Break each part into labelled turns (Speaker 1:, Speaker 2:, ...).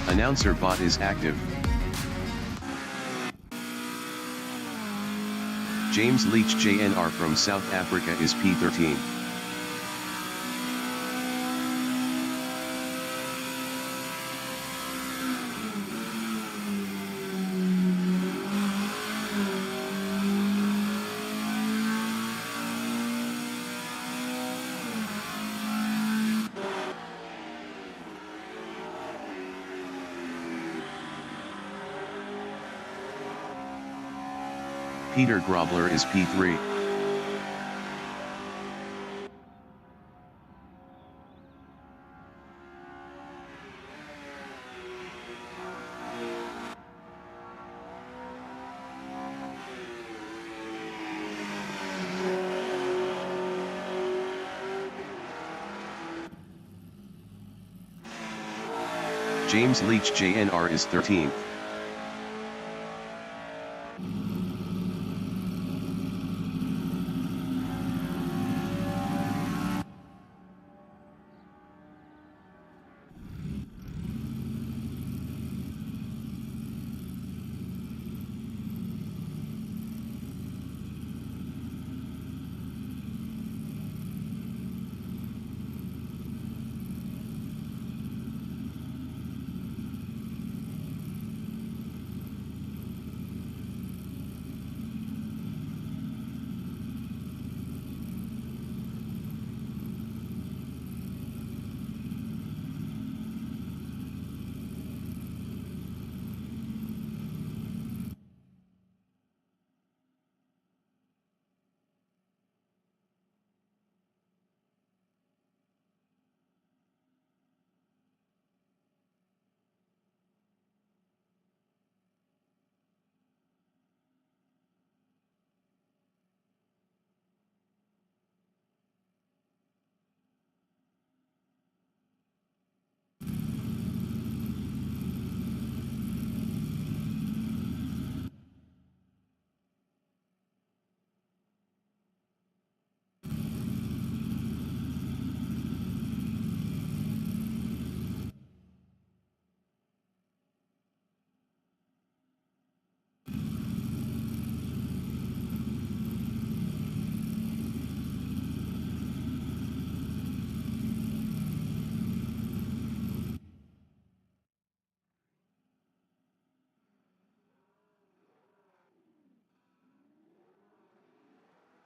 Speaker 1: Announcer bot is active. James Leach JNR from South Africa is P13. Peter Grobler is P3. James Leach JNR is 13th.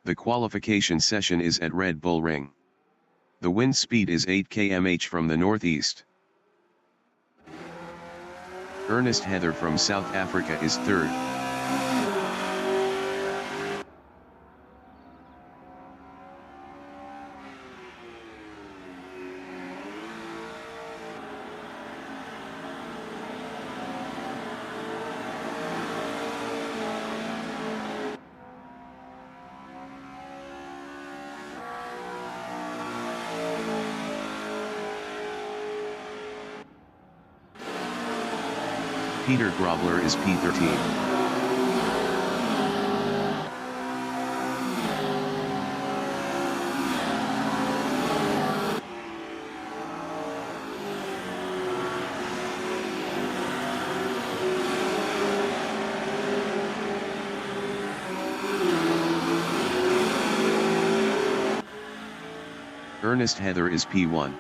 Speaker 1: The qualification session is at Red Bull Ring. The wind speed is 8 km/h from the northeast. Ernest Heather from South Africa is third. Peter Grobler is P13. Ernest Heather is P1.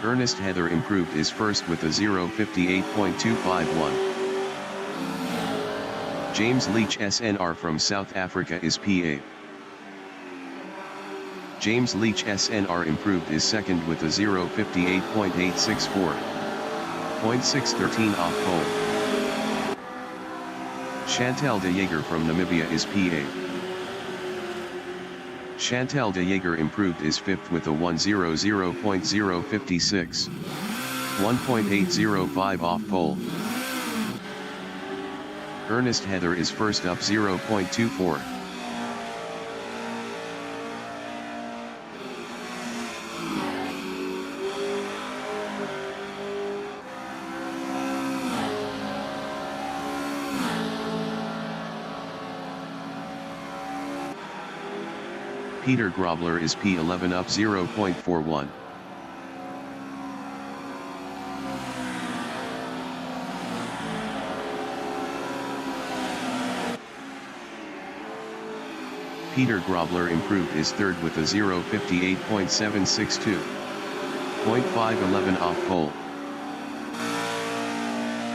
Speaker 1: Ernest Heather improved his first with a 0:58.251. James Leach SNR from South Africa is PA. James Leach SNR improved is second with a 0:58.864. 0.613 off pole. Chantal de Jager from Namibia is PA. Chantal de Jager improved is fifth with a 1:00.056. 1.805 off pole. Ernest Heather is first up 0.24. Peter Grobler is P11 up 0.41. Peter Grobler improved is third with a 0:58.762. 0.511 off pole.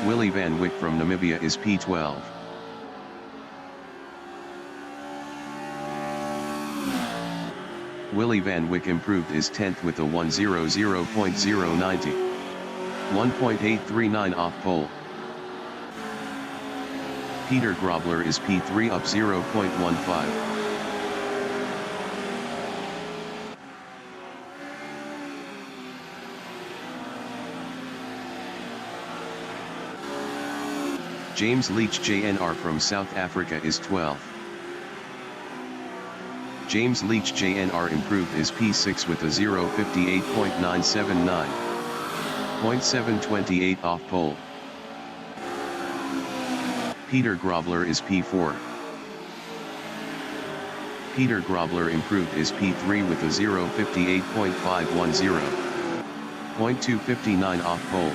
Speaker 1: Willie Van Wyk from Namibia is P12. Willie Van Wyk improved is 10th with a 1:00.090. 1.839 off pole. Peter Grobler is P3 up 0.15. James Leach JNR from South Africa is 12th. James Leach JNR improved is P6 with a 0:58.979. 0.728 off pole. Peter Grobler is P4. Peter Grobler improved is P3 with a 0:58.510. 0.259 off pole.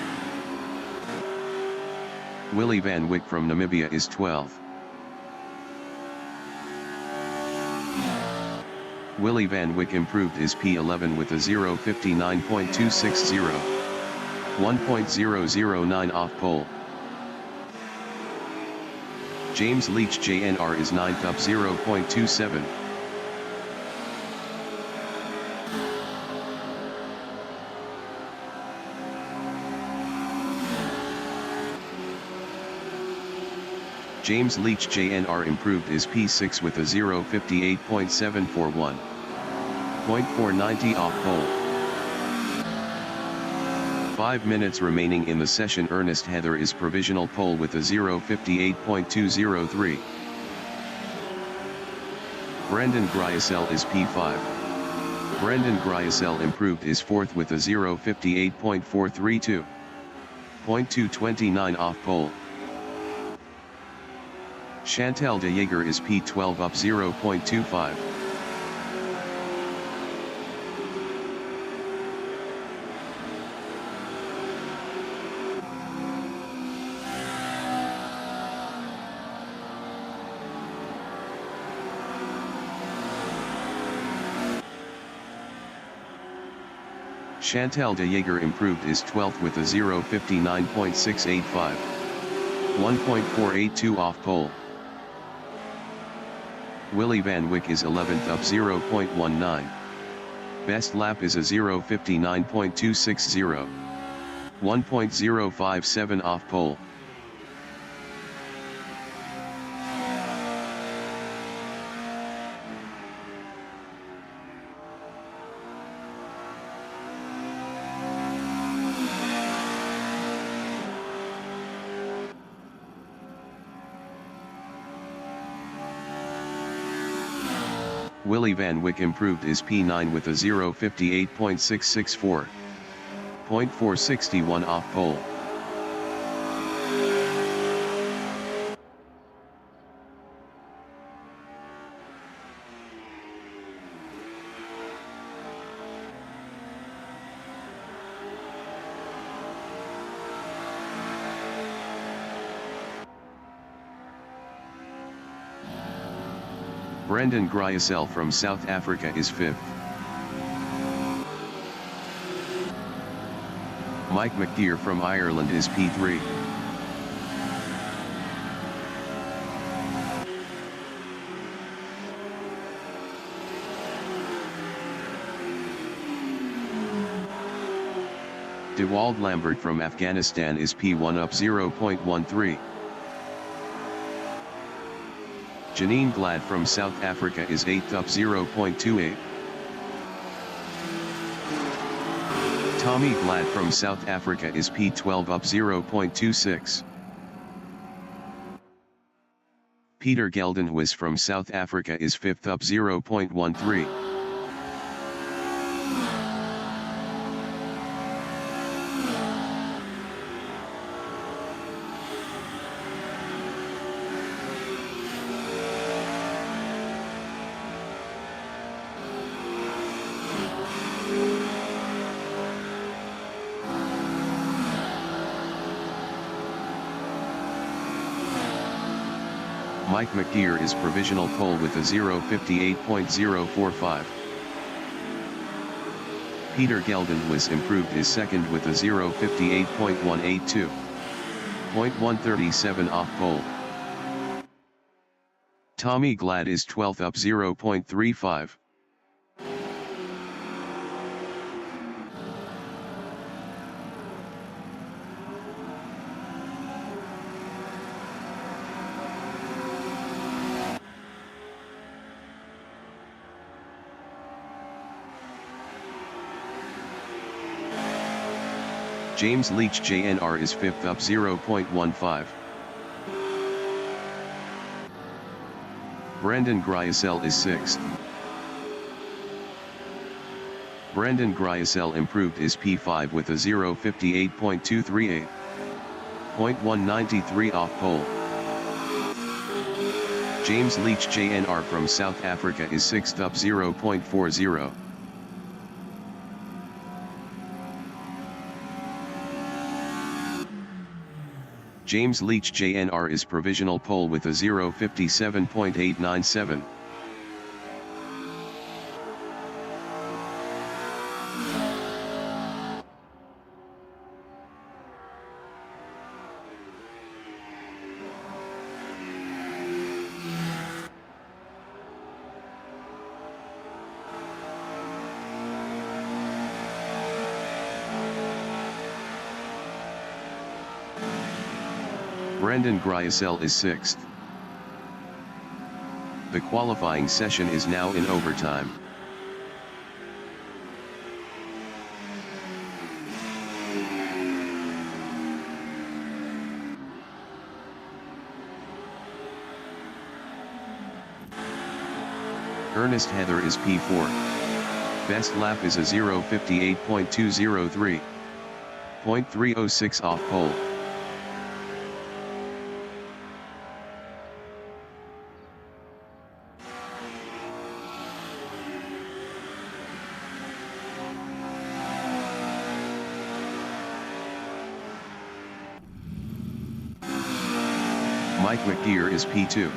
Speaker 1: Willie Van Wyk from Namibia is 12th. Willie Van Wyk improved is P11 with a 0:59.260. 1.009 off pole. James Leach JNR is 9th up 0.27. James Leach JNR improved is P6 with a 0:58.741. 0.490 off pole. 5 minutes remaining in the session. Ernest Heather is provisional pole with a 0:58.203. Brendan Griesel is P5. Brendan Griesel improved is 4th with a 0:58.432. 0.229 off pole. Chantal de Jager is P12 up 0.25. Chantal de Jager improved is 12th with a 0:59.685. 1.482 off pole. Willie Van Wyk is 11th up 0.19. Best lap is a 0:59.260. 1.057 off pole. Willie Van Wyk improved is P9 with a 0:58.664. 0.461 off pole. Brendan Griesel from South Africa is 5th. Mike McDear from Ireland is P3. Dewald Lambert from Afghanistan is P1 up 0.13. Janine Glad from South Africa is 8th up 0.28. Tommy Glad from South Africa is P12 up 0.26. Peter Geldenhuis from South Africa is 5th up 0.13. Mike McDeer is provisional pole with a 0:58.045. Peter Geldenhuis improved his second with a 0:58.182. 0.137 off pole. Tommy Glad is 12th up 0.35. James Leach JNR is 5th up 0.15. Brandon Gryasel is 6th. Brandon Gryasel improved his P5 with a 0:58.238. 0.193 off pole. James Leach JNR from South Africa is 6th up 0.40. James Leach JNR is provisional pole with a 0:57.897. Brandon Gryasel is 6th. The qualifying session is now in overtime. Ernest Heather is P4. Best lap is a 0:58.203. 0.306 off pole. Mike McDeer is P2.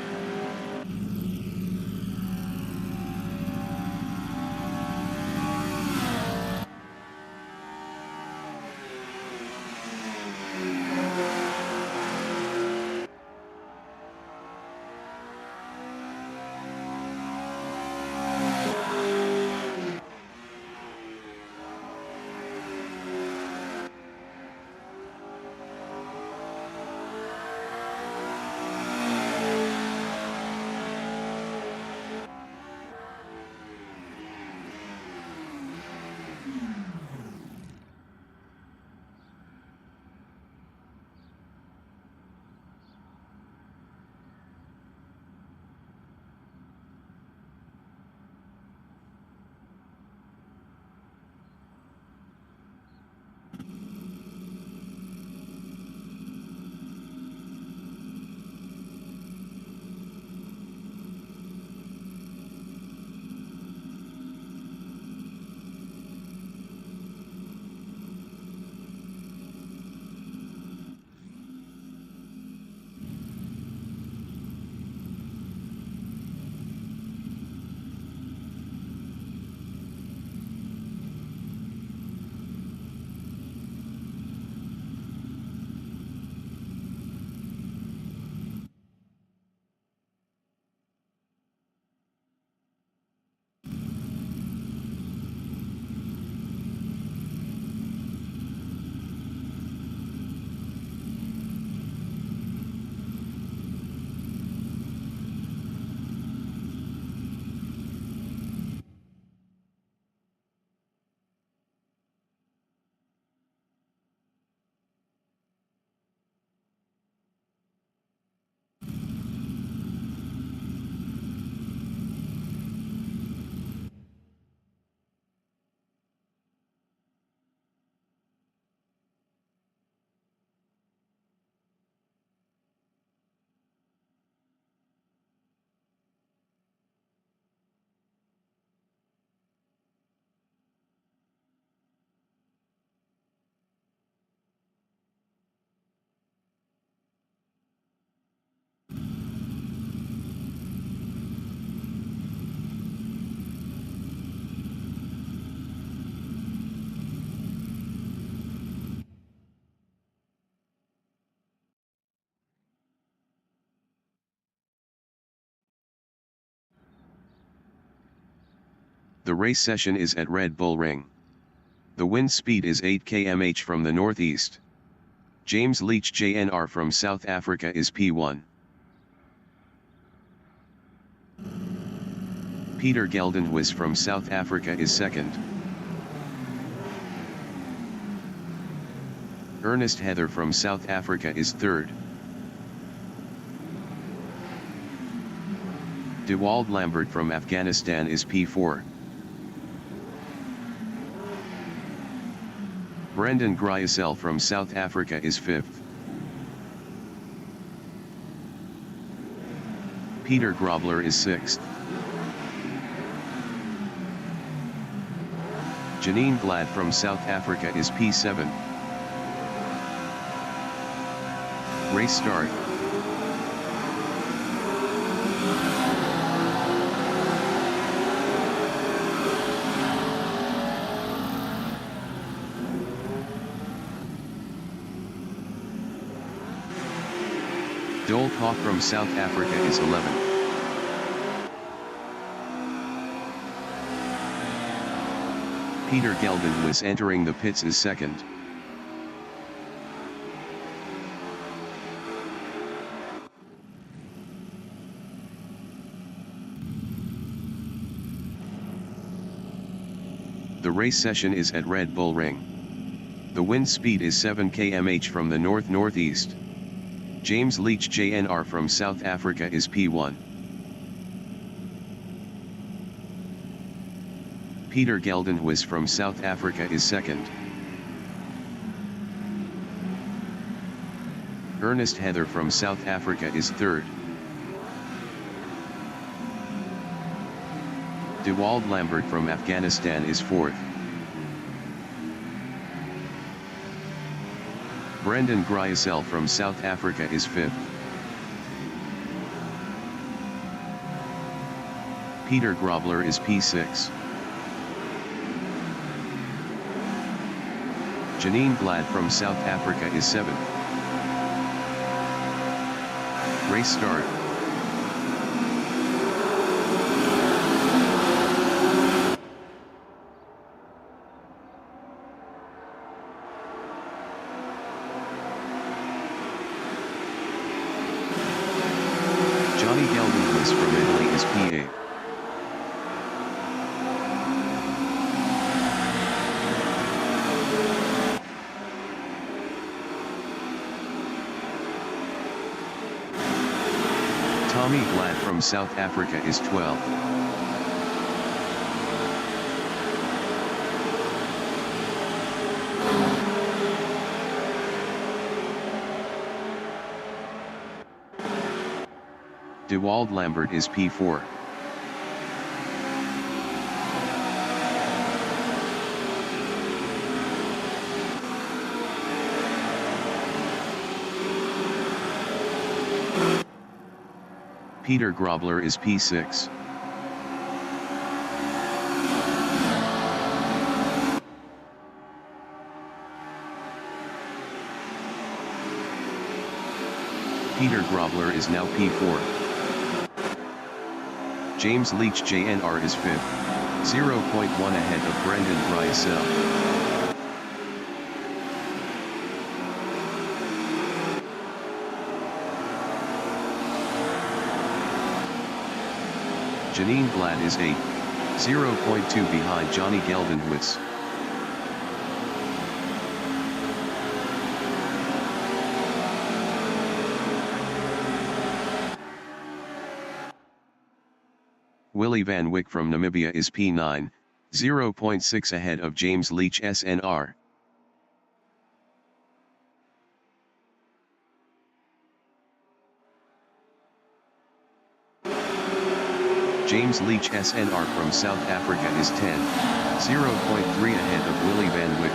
Speaker 1: The race session is at Red Bull Ring. The wind speed is 8 km/h from the northeast. James Leach JNR from South Africa is P1. Peter Geldenhuis from South Africa is second. Ernest Heather from South Africa is third. Dewald Lambert from Afghanistan is P4. Brendan Gryasel from South Africa is fifth. Peter Grobler is sixth. Janine Glad from South Africa is P7. Race start. Dole Koch from South Africa is 11th. Peter Geldenhuis entering the pits is second. The race session is at Red Bull Ring. The wind speed is 7 km/h from the north-northeast. James Leach JNR from South Africa is P1. Peter Geldenhuis from South Africa is second. Ernest Heather from South Africa is third. Dewald Lambert from Afghanistan is fourth. Brendan Gryasel from South Africa is fifth. Peter Grobler is P6. Janine Glad from South Africa is seventh. Race start. Johnny Geldenhuis from Italy is P8. Tommy Glad from South Africa is 12th. Dewald Lambert is P4. Peter Grobler is P6. Peter Grobler is now P4. James Leach JNR is 5th, 0.1 ahead of Brendan Gryasel. Janine Glad is 8th, 0.2 behind Johnny Geldenhuis. Willie Van Wyk from Namibia is P9, 0.6 ahead of James Leach SNR. James Leach SNR from South Africa is 10, 0.3 ahead of Willie Van Wyk.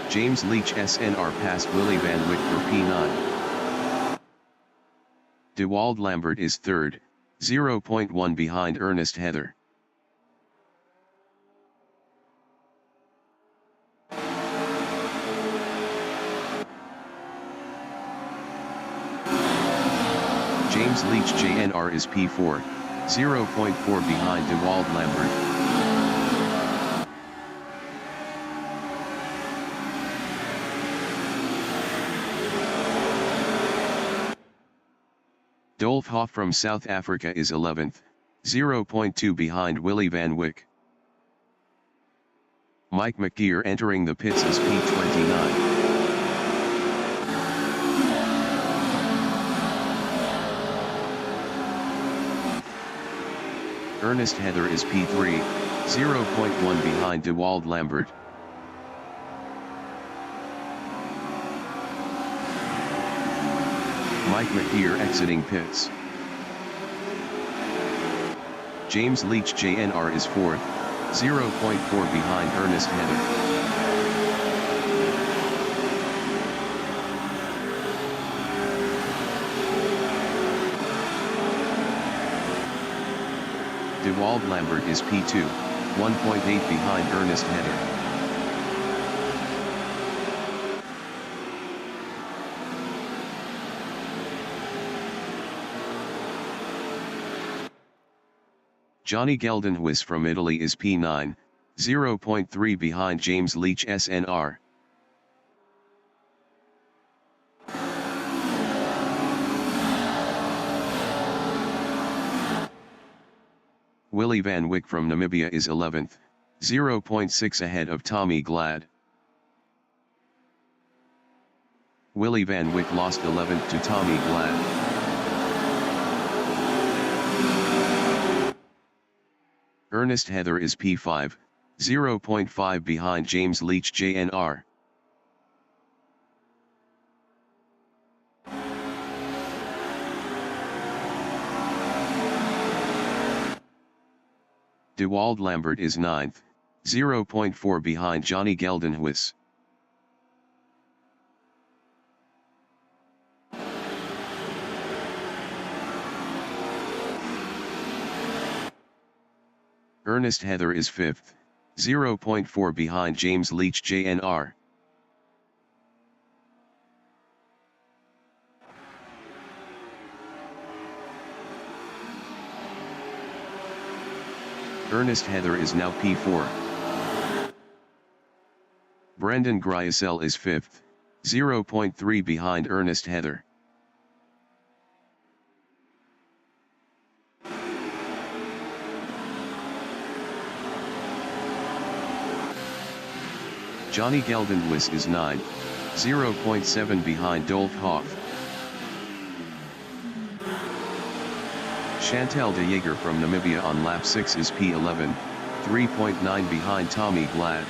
Speaker 1: James Leach SNR passed Willie Van Wyk for P9. Dewald Lambert is 3rd, 0.1 behind Ernest Heather. James Leach JNR is P4, 0.4 behind DeWald Lambert. Dolph Hoff from South Africa is 11th, 0.2 behind Willy van Wyk. Mike McGeer entering the pits as P29. Ernest Heather is P3, 0.1 behind DeWald Lambert. Mike McGeer exiting pits. James Leach JNR is 4th, 0.4 behind Ernest Heather. DeWald Lambert is P2, 1.8 behind Ernest Heather. Johnny Geldenhuis from Italy is P9, 0.3 behind James Leach SNR. Willy van Wyk from Namibia is 11th, 0.6 ahead of Tommy Glad. Willy van Wyk lost 11th to Tommy Glad. Ernest Heather is P5, 0.5 behind James Leach JNR. DeWald Lambert is 9th, 0.4 behind Johnny Geldenhuis. Ernest Heather is 5th, 0.4 behind James Leach JNR. Ernest Heather is now P4. Brendan Gryasel is 5th, 0.3 behind Ernest Heather. Johnny Geldenhuis is 9th, 0.7 behind Dolph Hoff. Chantal de Jager from Namibia on lap 6 is P11, 3.9 behind Tommy Glad.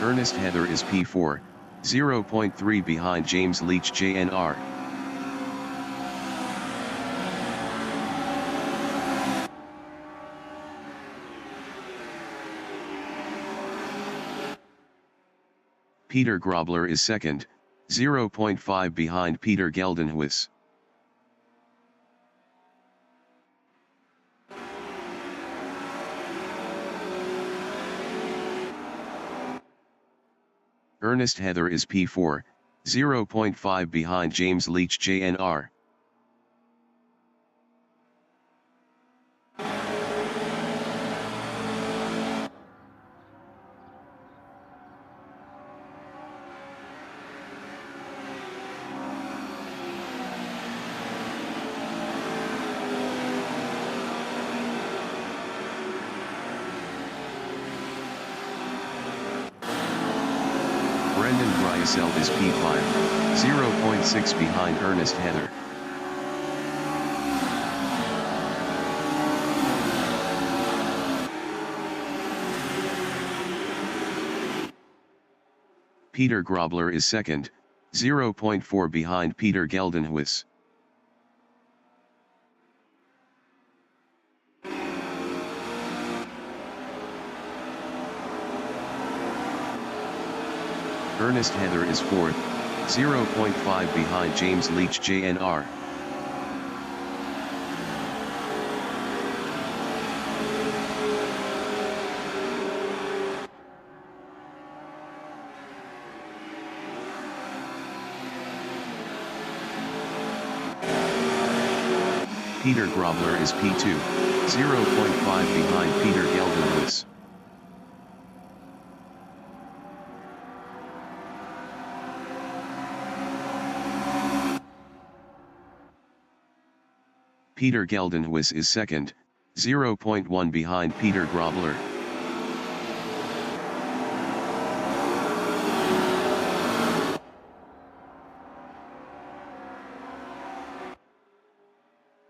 Speaker 1: Ernest Heather is P4, 0.3 behind James Leach JNR. Peter Grobler is 2nd, 0.5 behind Peter Geldenhuis. Ernest Heather is P4, 0.5 behind James Leach JNR. Brendan Gryasel is P5, 0.6 behind Ernest Heather. Peter Grobler is 2nd, 0.4 behind Peter Geldenhuis. Ernest Heather is 4th, 0.5 behind James Leach JNR. Peter Grobler is P2, 0.5 behind Peter Geldenhuis. Peter Geldenhuis is second, 0.1 behind Peter Grobler.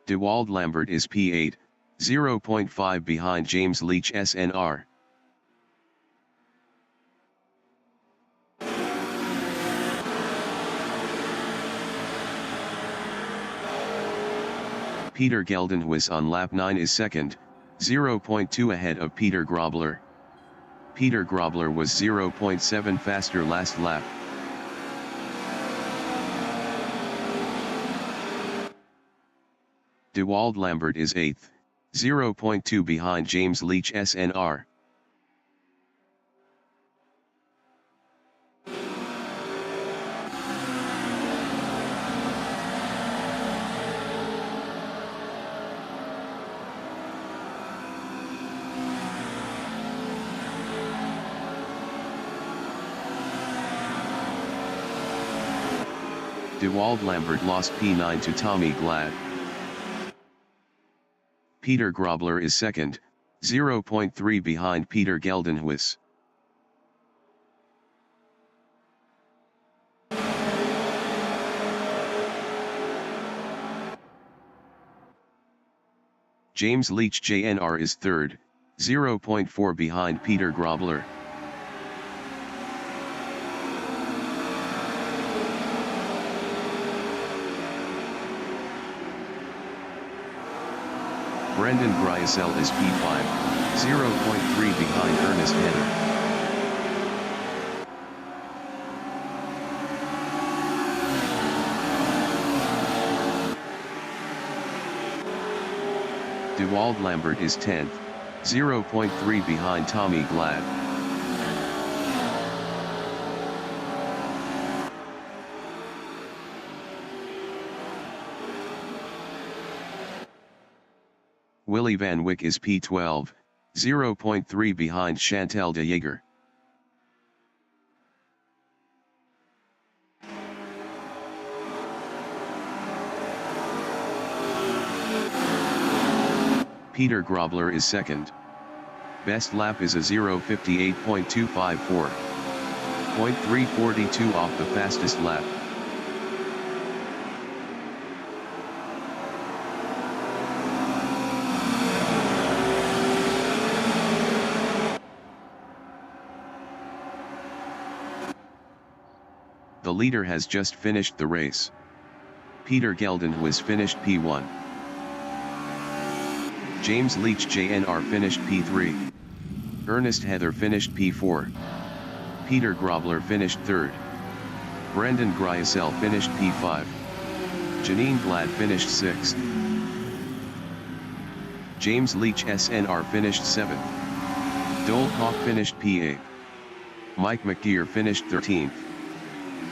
Speaker 1: Dewald Lambert is P8, 0.5 behind James Leach SNR. Peter Geldenhuis on lap 9 is second, 0.2 ahead of Peter Grobler. Peter Grobler was 0.7 faster last lap. Dewald Lambert is 8th, 0.2 behind James Leach SNR. Dewald Lambert lost P9 to Tommy Glad. Peter Grobler is second, 0.3 behind Peter Geldenhuis. James Leach JNR is third, 0.4 behind Peter Grobler. Brendan Gryasel is P5, 0.3 behind Ernest Heather. Dewald Lambert is 10th, 0.3 behind Tommy Glad. Willy Van Wyck is P12, 0.3 behind Chantal de Jager. Peter Grobler is second. Best lap is a 0:58.254. 0.342 off the fastest lap. The leader has just finished the race. Peter Geldenhuis finished P1. James Leach JNR finished P3. Ernest Heather finished P4. Peter Grobler finished 3rd. Brendan Gryasel finished P5. Janine Glad finished 6th. James Leach SNR finished 7th. Dole Koch finished P8. Mike McGear finished 13th.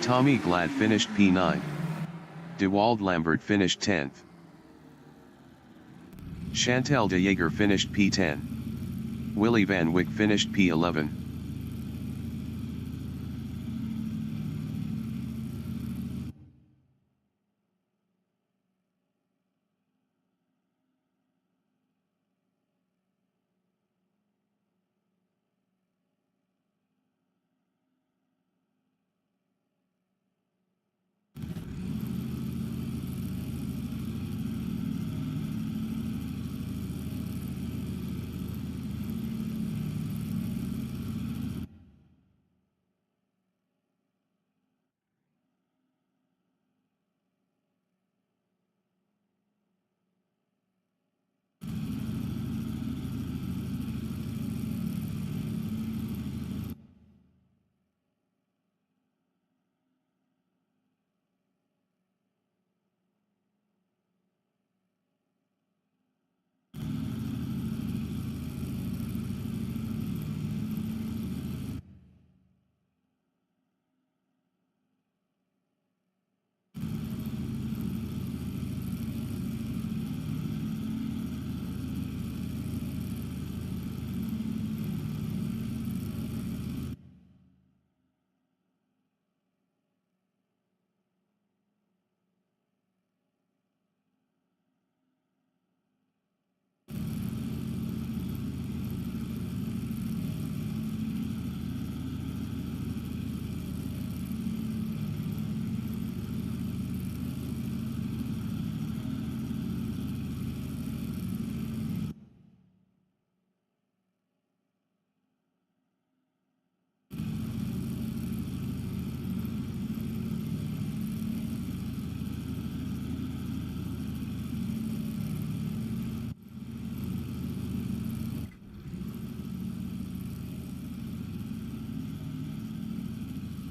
Speaker 1: Tommy Glad finished P9. Dewald Lambert finished 10th. Chantal de Jager finished P10. Willy Van Wyck finished P11.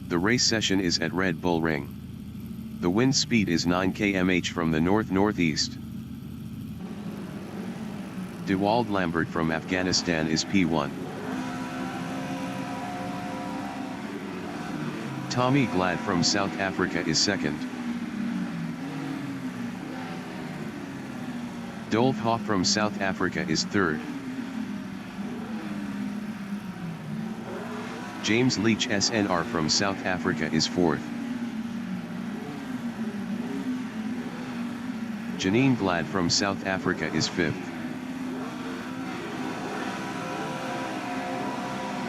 Speaker 1: The race session is at Red Bull Ring. The wind speed is 9 km/h from the north-northeast. Dewald Lambert from Afghanistan is P1. Tommy Glad from South Africa is second. Dolf Hoff from South Africa is third. James Leach SNR from South Africa is fourth. Janine Glad from South Africa is fifth.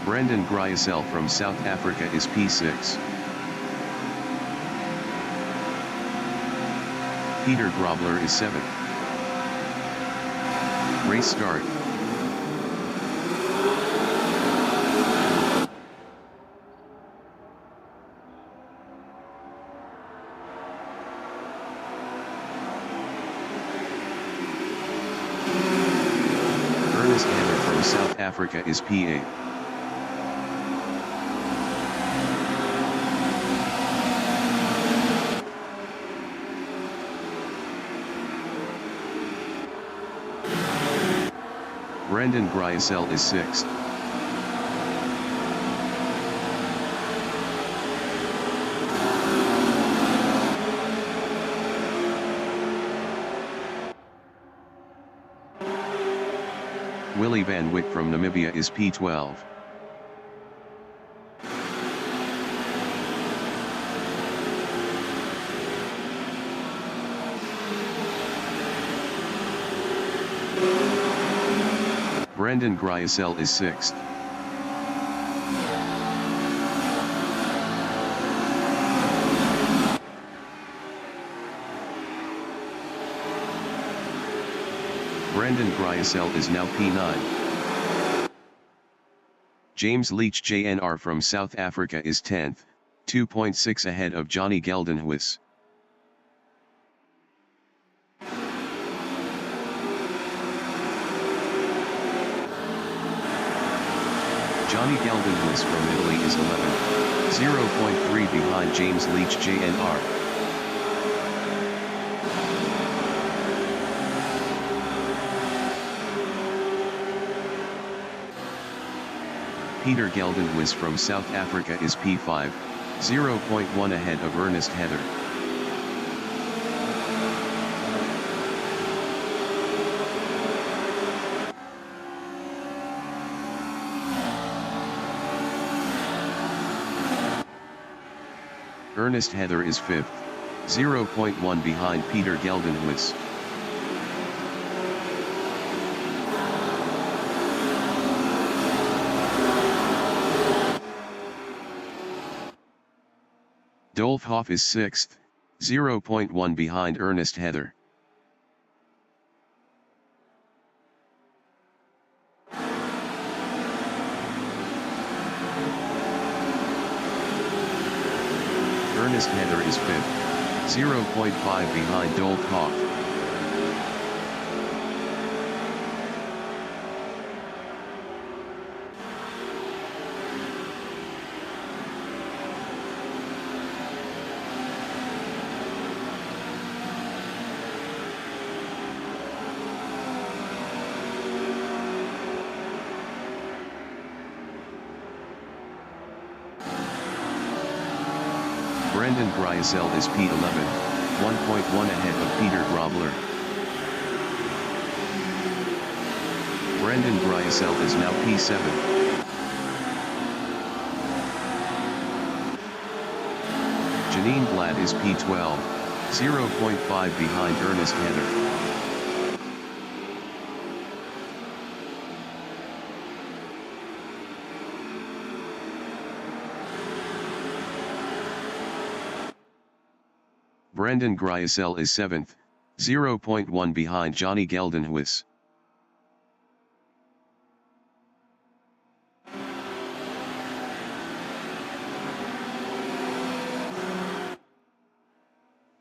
Speaker 1: Brendan Gryasel from South Africa is P6. Peter Grobler is 7th. Race start. Ernest Heather from South Africa is P8. Brendan Gryasel is 6th. Willie Van Wyk from Namibia is P12. Brendan Gryasel is 6th. Brendan Gryasel is now P9. James Leach JNR from South Africa is 10th, 2.6 ahead of Johnny Geldenhuis. Johnny Geldenhuis from Italy is 11th, 0.3 behind James Leach JNR. Peter Geldenhuis from South Africa is P5, 0.1 ahead of Ernest Heather. Ernest Heather is 5th, 0.1 behind Peter Geldenhuis. Dolf Hoff is 6th, 0.1 behind Ernest Heather. Ernest Heather is 5th, 0.5 behind Dolf Hoff. Brendan Gryasel is P11, 1.1 ahead of Peter Grobler. Brendan Gryasel is now P7. Janine Glad is P12, 0.5 behind Ernest Heather. Brendan Gryasel is 7th, 0.1 behind Johnny Geldenhuis.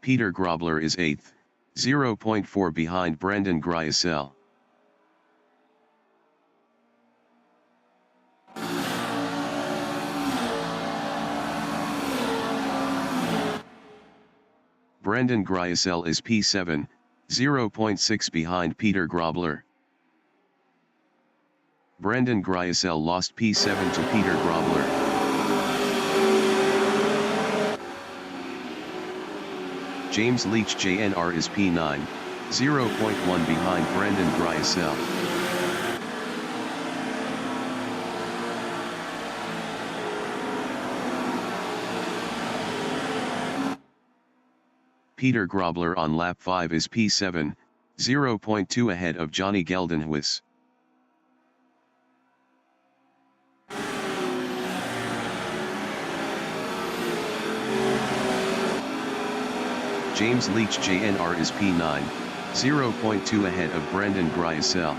Speaker 1: Peter Grobler is 8th, 0.4 behind Brendan Gryasel. Brandon Griesel is P7, 0.6 behind Peter Grobler. Brandon Griesel lost P7 to Peter Grobler. James Leach JNR is P9, 0.1 behind Brandon Griesel. Peter Grobler on lap 5 is P7, 0.2 ahead of Johnny Geldenhuis. James Leach JNR is P9, 0.2 ahead of Brandon Griesel.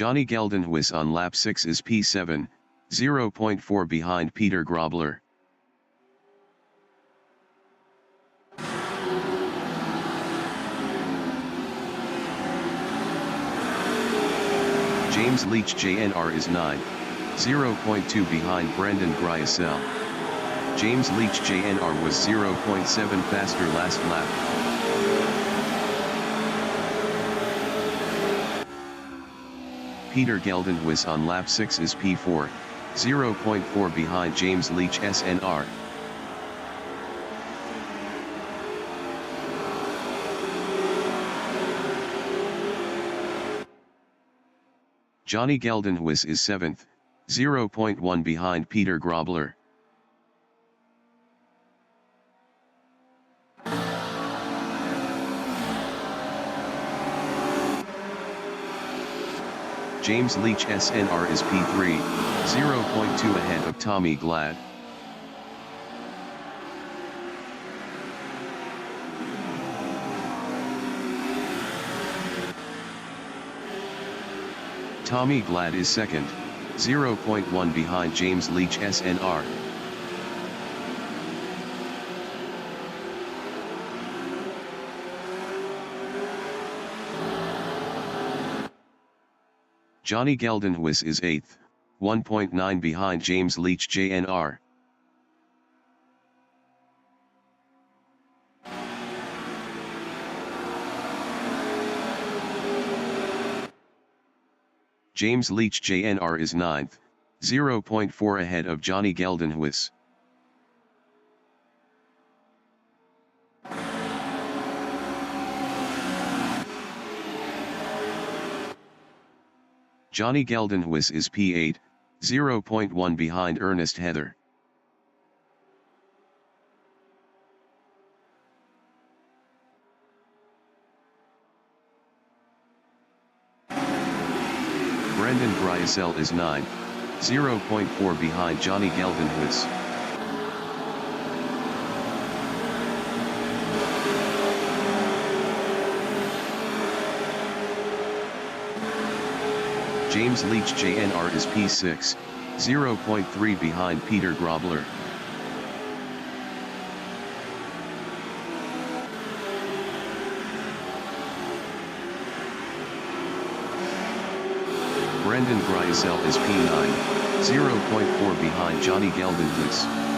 Speaker 1: Johnny Geldenhuis on lap 6 is P7, 0.4 behind Peter Grobler. James Leach JNR is 9, 0.2 behind Brandon Griesel. James Leach JNR was 0.7 faster last lap. Peter Geldenhuis on lap 6 is P4, 0.4 behind James Leach SNR. Johnny Geldenhuis is 7th, 0.1 behind Peter Grobler. James Leach SNR is P3, 0.2 ahead of Tommy Glad. Tommy Glad is 2nd, 0.1 behind James Leach SNR. Johnny Geldenhuis is 8th, 1.9 behind James Leach JNR. James Leach JNR is 9th, 0.4 ahead of Johnny Geldenhuis. Johnny Geldenhuis is P8, 0.1 behind Ernest Heather. Brandon Griesel is 9, 0.4 behind Johnny Geldenhuis. James Leach JNR is P6, 0.3 behind Peter Grobler. Brandon Griesel is P9, 0.4 behind Johnny Geldenhuis.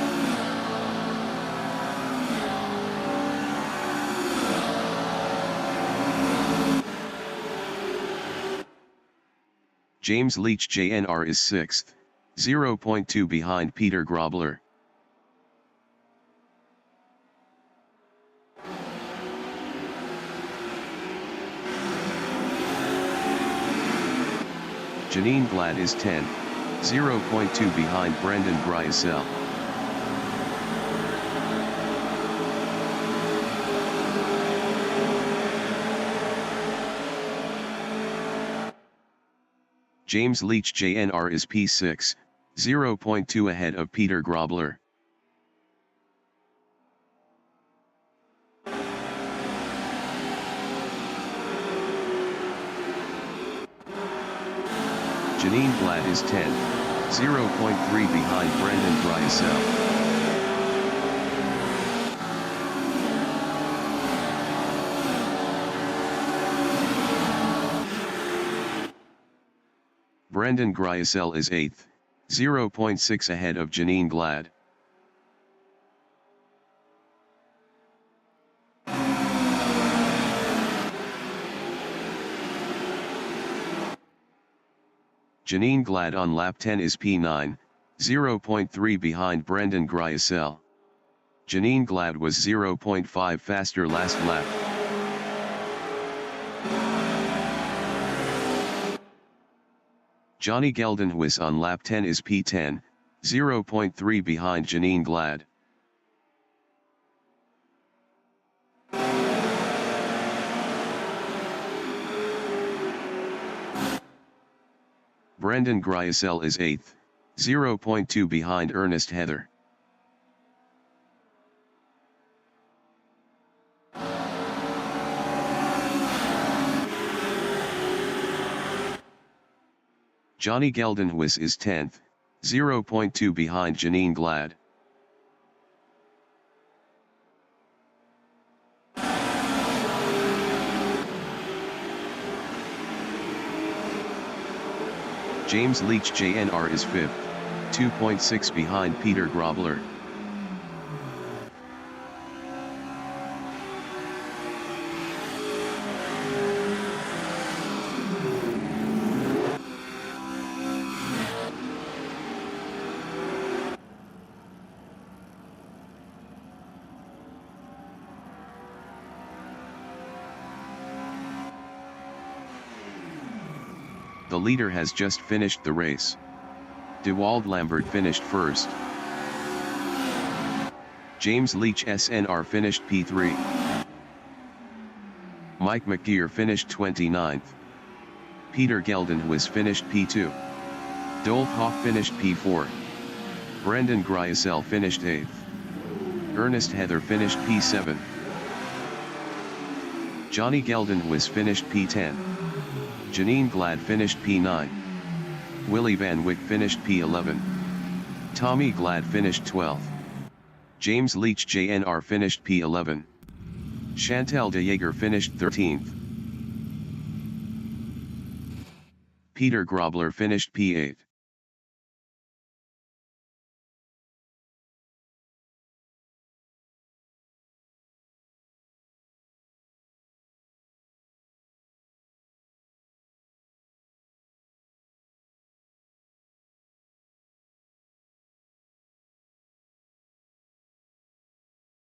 Speaker 1: James Leach JNR is 6th, 0.2 behind Peter Grobler. Janine Glad is 10, 0.2 behind Brandon Griesel. James Leach JNR is P6, 0.2 ahead of Peter Grobler. Janine Glad is 10, 0.3 behind Brandon Griesel. Brandon Gryasel is 8th, 0.6 ahead of Janine Glad. Janine Glad on lap 10 is P9, 0.3 behind Brandon Gryasel. Janine Glad was 0.5 faster last lap. Johnny Geldenhuis on lap 10 is P10, 0.3 behind Janine Glad. Brandon Gryasel is 8th, 0.2 behind Ernest Heather. Johnny Geldenhuis is 10th, 0.2 behind Janine Glad. James Leach JNR is 5th, 2.6 behind Peter Grobler. The leader has just finished the race. Dewald Lambert finished first. James Leach SNR finished P3. Mike McGeer finished 29th. Peter Geldenhuis finished P2. Dolph Hoff finished P4. Brandon Gryasel finished 8th. Ernest Heather finished P7. Johnny Geldenhuis finished P10. Janine Glad finished P9. Willie Van Wyck finished P11. Tommy Glad finished 12th. James Leach JNR finished P11. Chantal de Jager finished 13th. Peter Grobler finished P8.